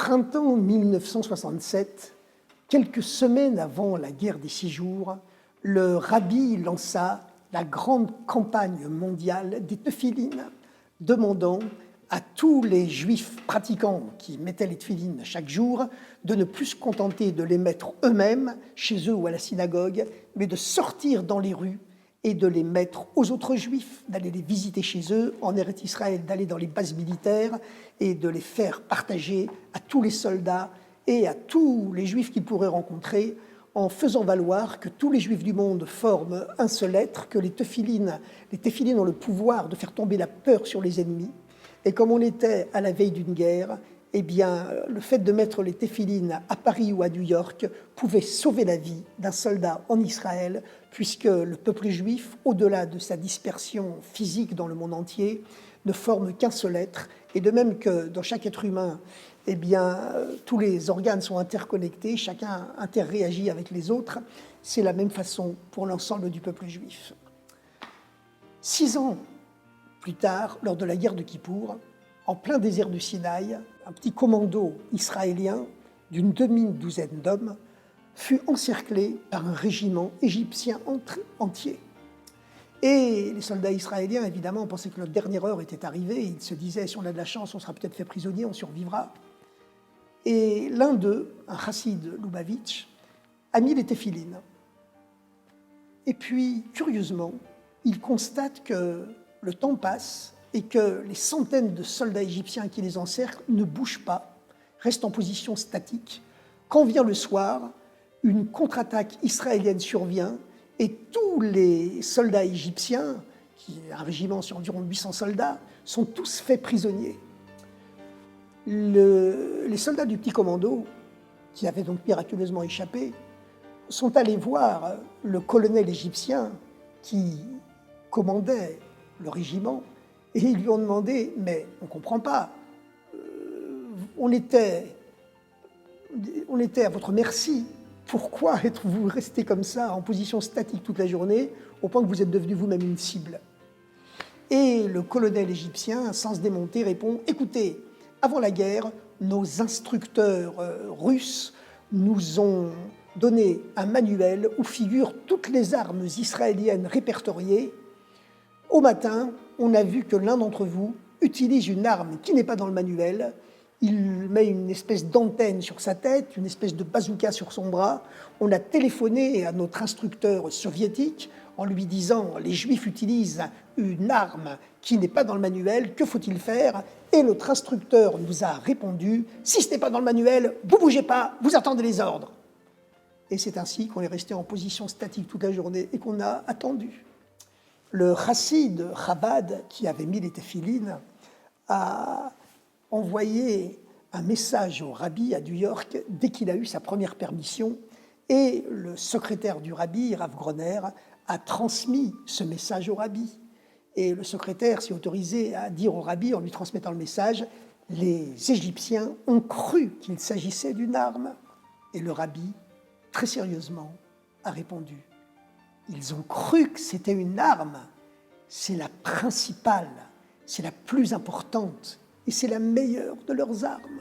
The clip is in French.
printemps 1967, quelques semaines avant la guerre des 6 jours, le rabbi lança la grande campagne mondiale des téphilines, demandant à tous les juifs pratiquants qui mettaient les téphilines chaque jour de ne plus se contenter de les mettre eux-mêmes, chez eux ou à la synagogue, mais de sortir dans les rues et de les mettre aux autres juifs, d'aller les visiter chez eux, en Eretz Israël, d'aller dans les bases militaires et de les faire partager à tous les soldats et à tous les juifs qu'ils pourraient rencontrer, en faisant valoir que tous les juifs du monde forment un seul être, que les téphilines ont le pouvoir de faire tomber la peur sur les ennemis. Et comme on était à la veille d'une guerre, eh bien, le fait de mettre les téphilines à Paris ou à New York pouvait sauver la vie d'un soldat en Israël, puisque le peuple juif, au-delà de sa dispersion physique dans le monde entier, ne forme qu'un seul être. Et de même que dans chaque être humain, eh bien, tous les organes sont interconnectés, chacun interréagit avec les autres, c'est la même façon pour l'ensemble du peuple juif. 6 ans plus tard, lors de la guerre de Kippour, en plein désert du Sinaï, un petit commando israélien d'une demi-douzaine d'hommes fut encerclé par un régiment égyptien entier. Et les soldats israéliens, évidemment, pensaient que notre dernière heure était arrivée. Ils se disaient, si on a de la chance, on sera peut-être fait prisonnier, on survivra. Et l'un d'eux, un chassid Lubavitch, a mis les téphilines. Et puis, curieusement, il constate que le temps passe et que les centaines de soldats égyptiens qui les encerclent ne bougent pas, restent en position statique. Quand vient le soir, une contre-attaque israélienne survient et tous les soldats égyptiens, qui est un régiment sur environ 800 soldats, sont tous faits prisonniers. Les soldats du petit commando, qui avaient donc miraculeusement échappé, sont allés voir le colonel égyptien qui commandait le régiment, et ils lui ont demandé « Mais on ne comprend pas, on était à votre merci, pourquoi êtes-vous resté comme ça, en position statique toute la journée, au point que vous êtes devenu vous-même une cible ?» Et le colonel égyptien, sans se démonter, répond « Écoutez, avant la guerre, nos instructeurs russes nous ont donné un manuel où figurent toutes les armes israéliennes répertoriées. Au matin, on a vu que l'un d'entre vous utilise une arme qui n'est pas dans le manuel. Il met une espèce d'antenne sur sa tête, une espèce de bazooka sur son bras. On a téléphoné à notre instructeur soviétique en lui disant « Les Juifs utilisent une arme qui n'est pas dans le manuel, que faut-il faire ?» Et notre instructeur nous a répondu « Si ce n'est pas dans le manuel, vous ne bougez pas, vous attendez les ordres. » Et c'est ainsi qu'on est resté en position statique toute la journée et qu'on a attendu. Le chassid Chabad, qui avait mis les téphilines, a envoyé un message au rabbi à New York dès qu'il a eu sa première permission, et le secrétaire du rabbi, Rav Groner, a transmis ce message au rabbi. Et le secrétaire s'est autorisé à dire au rabbi, en lui transmettant le message, « Les Égyptiens ont cru qu'il s'agissait d'une arme. » Et le rabbi, très sérieusement, a répondu, « Ils ont cru que c'était une arme. C'est la principale, c'est la plus importante et c'est la meilleure de leurs armes. »